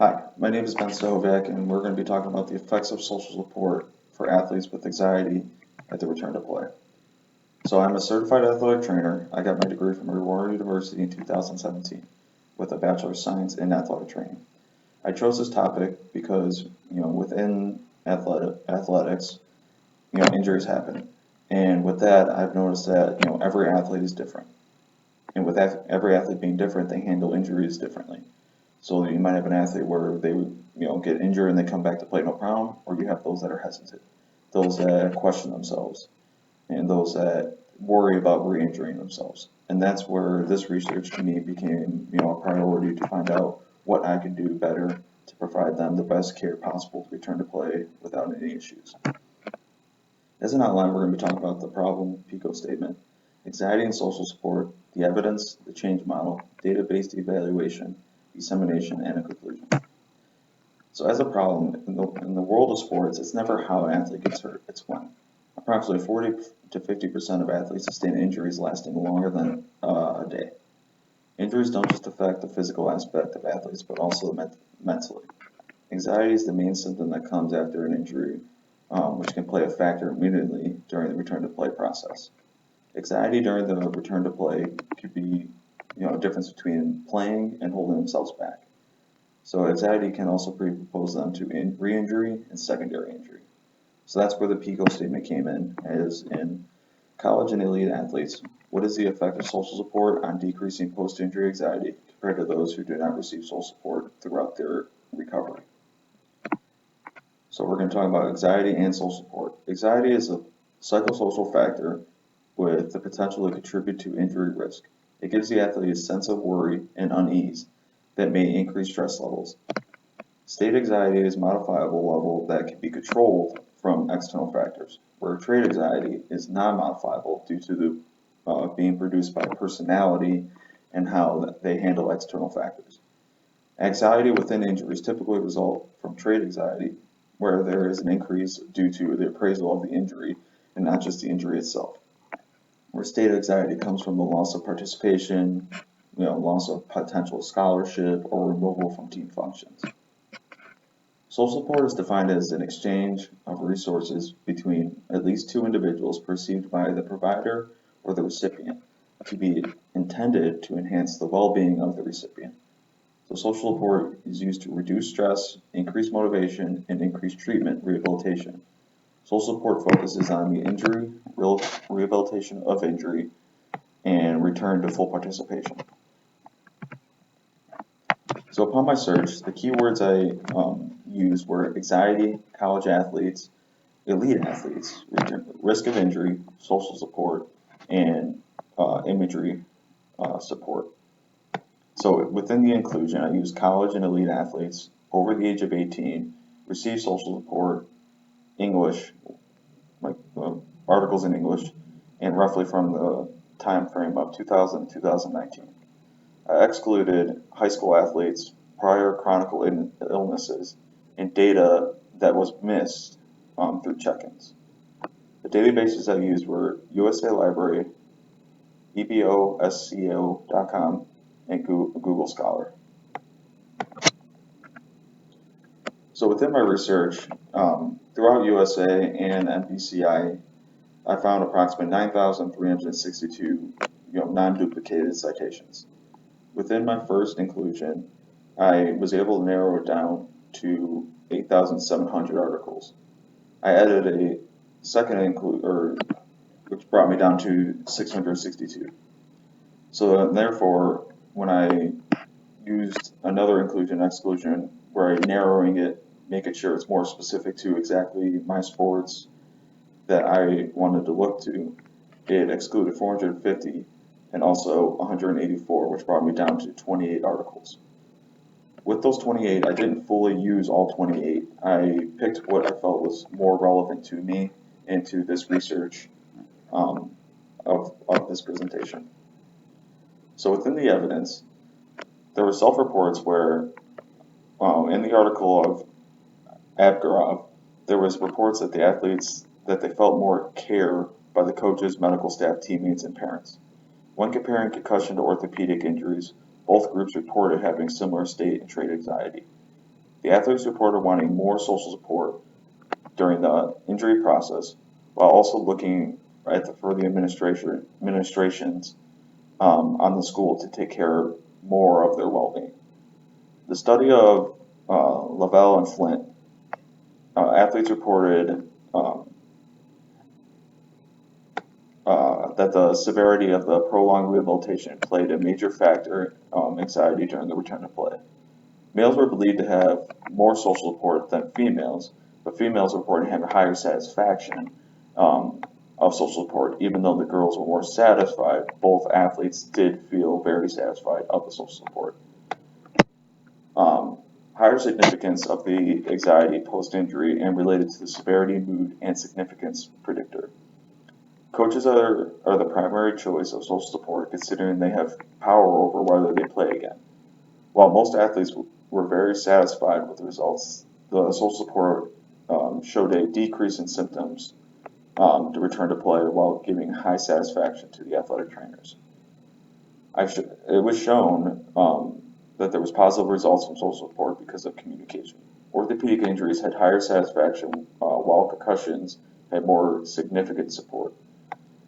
Hi, my name is Ben Stohovac, and we're going to be talking about the effects of social support for athletes with anxiety at the return to play. So I'm a certified athletic trainer. I got my degree from Aurora University in 2017 with a Bachelor of Science in Athletic Training. I chose this topic because, within athletics, injuries happen. And with that, I've noticed that, every athlete is different. And with every athlete being different, they handle injuries differently. So you might have an athlete where they get injured and they come back to play no problem, or you have those that are hesitant, those that question themselves, and those that worry about re-injuring themselves. And that's where this research to me became a priority to find out what I could do better to provide them the best care possible to return to play without any issues. As an outline, we're going to be talking about the problem PICO statement, anxiety and social support, the evidence, the change model, data-based evaluation, dissemination, and a conclusion. So as a problem, in the world of sports, it's never how an athlete gets hurt, it's when. Approximately 40 to 50% of athletes sustain injuries lasting longer than a day. Injuries don't just affect the physical aspect of athletes, but also mentally. Anxiety is the main symptom that comes after an injury, which can play a factor immediately during the return to play process. Anxiety during the return to play could be, a difference between playing and holding themselves back. So anxiety can also predispose them to re-injury and secondary injury. So that's where the PICO statement came in, as in college and elite athletes, what is the effect of social support on decreasing post-injury anxiety compared to those who do not receive social support throughout their recovery? So we're going to talk about anxiety and social support. Anxiety is a psychosocial factor with the potential to contribute to injury risk. It gives the athlete a sense of worry and unease that may increase stress levels. State anxiety is a modifiable level that can be controlled from external factors, where trait anxiety is non-modifiable due to the being produced by personality and how they handle external factors. Anxiety within injuries typically result from trait anxiety, where there is an increase due to the appraisal of the injury and not just the injury itself. Where state anxiety comes from the loss of participation, loss of potential scholarship, or removal from team functions. Social support is defined as an exchange of resources between at least two individuals perceived by the provider or the recipient to be intended to enhance the well-being of the recipient. So social support is used to reduce stress, increase motivation, and increase treatment rehabilitation. Social support focuses on the injury, rehabilitation of injury, and return to full participation. So upon my search, the keywords I used were anxiety, college athletes, elite athletes, risk of injury, social support, and imagery support. So within the inclusion, I used college and elite athletes over the age of 18, receive social support, English, like articles in English, and roughly from the time frame of 2000 to 2019. I excluded high school athletes, prior chronic illnesses, and data that was missed through check-ins. The databases I used were USA Library, ebosco.com, and Google Scholar. So within my research, throughout USA and NPCI, I found approximately 9,362 non-duplicated citations. Within my first inclusion, I was able to narrow it down to 8,700 articles. I added a second which brought me down to 662. So therefore, when I used another inclusion exclusion where I'm narrowing it, making sure it's more specific to exactly my sports that I wanted to look to, it excluded 450 and also 184, which brought me down to 28 articles. With those 28, I didn't fully use all 28. I picked what I felt was more relevant to me and to this research of this presentation. So within the evidence, there were self-reports where in the article of Abgarov, there was reports that the athletes that they felt more care by the coaches, medical staff, teammates, and parents. When comparing concussion to orthopedic injuries, both groups reported having similar state and trait anxiety. The athletes reported wanting more social support during the injury process, while also looking for the administrations on the school to take care more of their well-being. The study of Lavelle and Flint, athletes reported that the severity of the prolonged rehabilitation played a major factor in anxiety during the return to play. Males were believed to have more social support than females, but females reported having higher satisfaction of social support. Even though the girls were more satisfied, both athletes did feel very satisfied of the social support. Higher significance of the anxiety post-injury and related to the severity, mood, and significance predictor. Coaches are the primary choice of social support, considering they have power over whether they play again. While most athletes were very satisfied with the results, the social support showed a decrease in symptoms to return to play while giving high satisfaction to the athletic trainers. It was shown that there was positive results from social support because of communication. Orthopedic injuries had higher satisfaction while concussions had more significant support.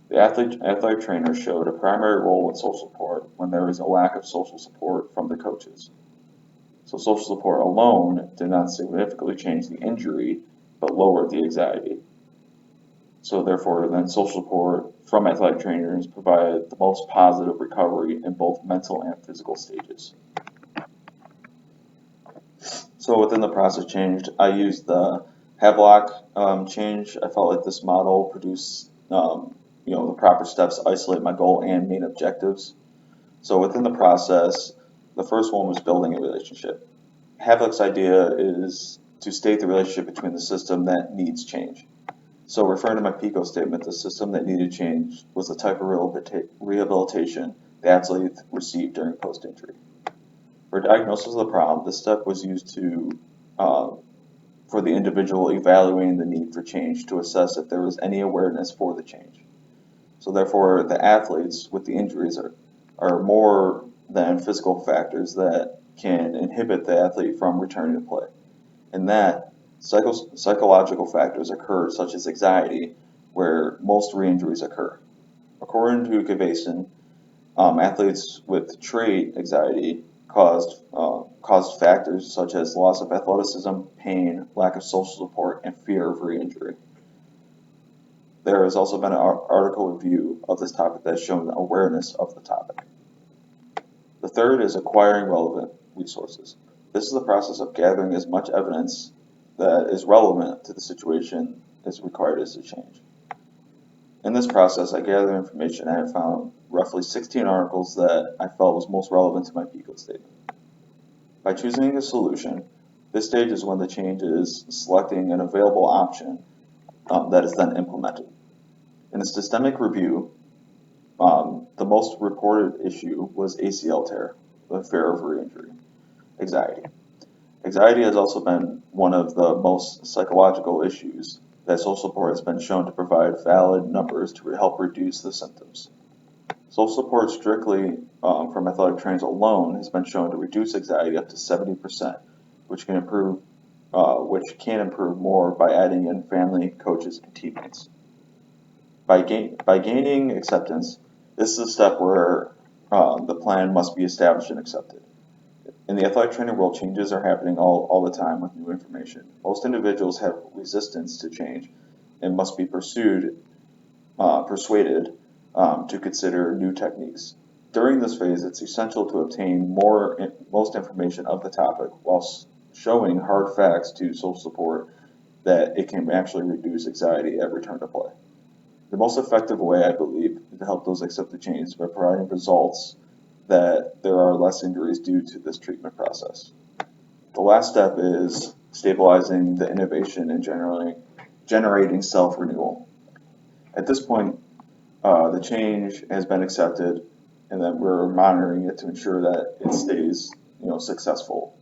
The athletic trainer showed a primary role in social support when there was a lack of social support from the coaches. So social support alone did not significantly change the injury, but lowered the anxiety. So therefore, then social support from athletic trainers provided the most positive recovery in both mental and physical stages. So within the process changed, I used the Havelock change. I felt like this model produced the proper steps to isolate my goal and main objectives. So within the process, the first one was building a relationship. Havelock's idea is to state the relationship between the system that needs change. So referring to my PICO statement, the system that needed change was the type of rehabilitation the athlete received during post-injury. For diagnosis of the problem, this step was used for the individual evaluating the need for change to assess if there was any awareness for the change. So therefore, the athletes with the injuries are more than physical factors that can inhibit the athlete from returning to play. In that, psychological factors occur, such as anxiety, where most re-injuries occur. According to Gavason, athletes with trait anxiety caused factors such as loss of athleticism, pain, lack of social support, and fear of re-injury. There has also been an article review of this topic that has shown awareness of the topic. The third is acquiring relevant resources. This is the process of gathering as much evidence that is relevant to the situation as required as a change. In this process, I gathered information and I found roughly 16 articles that I felt was most relevant to my PICO statement. By choosing a solution, this stage is when the change is selecting an available option that is then implemented. In a systemic review, the most reported issue was ACL tear, the fear of re-injury, anxiety. Anxiety has also been one of the most psychological issues that social support has been shown to provide valid numbers to help reduce the symptoms. Social support strictly from athletic trainers alone has been shown to reduce anxiety up to 70%, which can improve more by adding in family, coaches, and teammates. By gaining acceptance, this is a step where the plan must be established and accepted. In the athletic training world, changes are happening all the time with new information. Most individuals have resistance to change and must be persuaded to consider new techniques. During this phase, it's essential to obtain most information of the topic while showing hard facts to social support that it can actually reduce anxiety at return to play. The most effective way, I believe, to help those accept the change is by providing results that there are less injuries due to this treatment process. The last step is stabilizing the innovation and generating self-renewal. At this point, the change has been accepted, and then we're monitoring it to ensure that it stays, successful.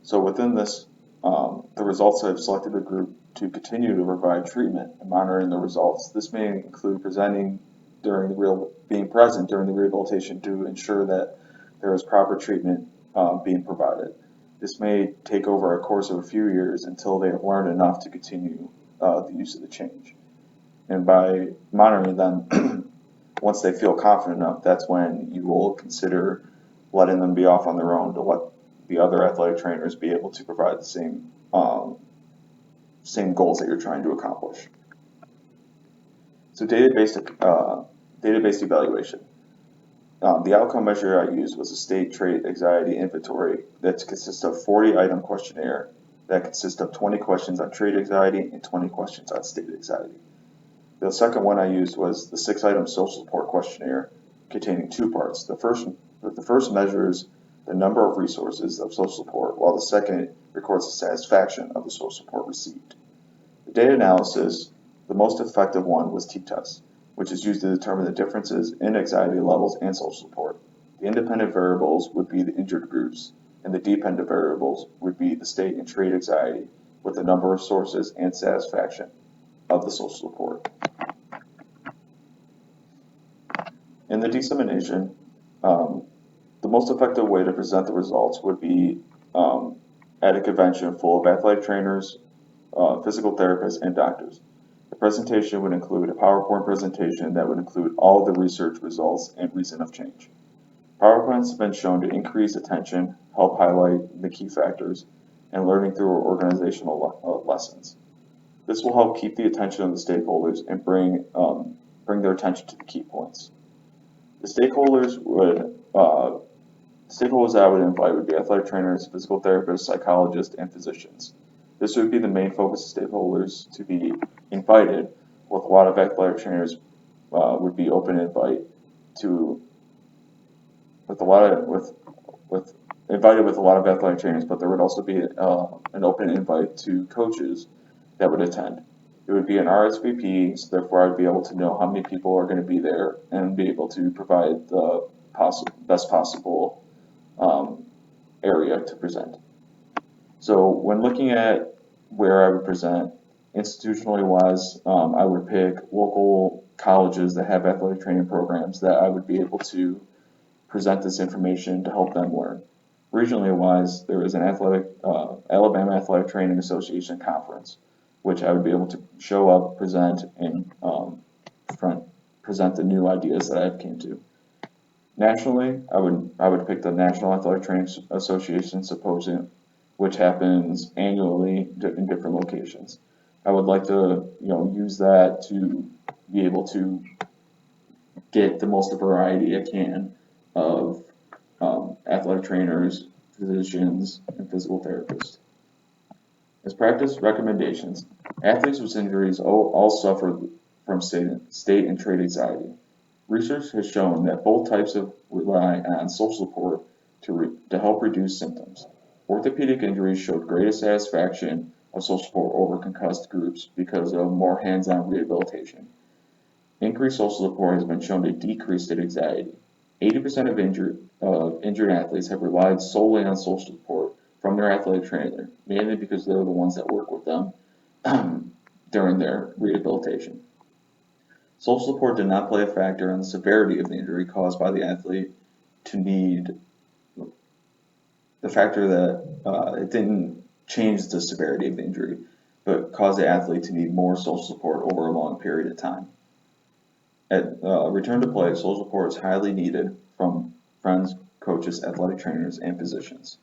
So within this, the results have selected a group to continue to provide treatment and monitoring the results. This may include being present during the rehabilitation to ensure that there is proper treatment being provided. This may take over a course of a few years until they have learned enough to continue the use of the change. And by monitoring them, once they feel confident enough, that's when you will consider letting them be off on their own to let the other athletic trainers be able to provide the same goals that you're trying to accomplish. So data-based evaluation. The outcome measure I used was a state trait anxiety inventory that consists of 40-item questionnaire that consists of 20 questions on trait anxiety and 20 questions on state anxiety. The second one I used was the 6-item social support questionnaire containing 2 parts. The first measures the number of resources of social support, while the second records the satisfaction of the social support received. The data analysis, the most effective one was t-test, which is used to determine the differences in anxiety levels and social support. The independent variables would be the injured groups, and the dependent variables would be the state and trait anxiety with the number of sources and satisfaction of the social support. In the dissemination, the most effective way to present the results would be at a convention full of athletic trainers, physical therapists, and doctors. The presentation would include a PowerPoint presentation that would include all of the research results and reason of change. PowerPoints have been shown to increase attention, help highlight the key factors, and learning through organizational lessons. This will help keep the attention of the stakeholders and bring their attention to the key points. The stakeholders that I would invite would be athletic trainers, physical therapists, psychologists, and physicians. This would be the main focus of stakeholders to be invited, with a lot of athletic trainers would be open invite to, invited with a lot of athletic trainers, but there would also be an open invite to coaches that would attend. It would be an RSVP, so therefore I'd be able to know how many people are going to be there and be able to provide the best possible area to present. So when looking at where I would present, institutionally wise, I would pick local colleges that have athletic training programs that I would be able to present this information to help them learn. Regionally wise, there is an Alabama Athletic Training Association conference, which I would be able to show up, present, and present the new ideas that I came to. Nationally, I would pick the National Athletic Training Association Symposium, which happens annually in different locations. I would like to use that to be able to get the most variety I can of athletic trainers, physicians, and physical therapists. As practice recommendations, athletes with injuries all suffer from state and trait anxiety. Research has shown that both types rely on social support to help reduce symptoms. Orthopedic injuries showed greater satisfaction of social support over concussed groups because of more hands-on rehabilitation. Increased social support has been shown to decrease state anxiety. 80% of injured athletes have relied solely on social support from their athletic trainer, mainly because they're the ones that work with them during their rehabilitation. Social support did not play a factor in the severity of the injury caused by the athlete to need the factor that it didn't change the severity of the injury, but caused the athlete to need more social support over a long period of time. At return to play, social support is highly needed from friends, coaches, athletic trainers, and physicians.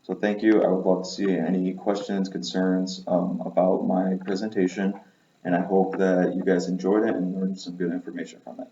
So thank you. I would love to see any questions, concerns about my presentation, and I hope that you guys enjoyed it and learned some good information from it.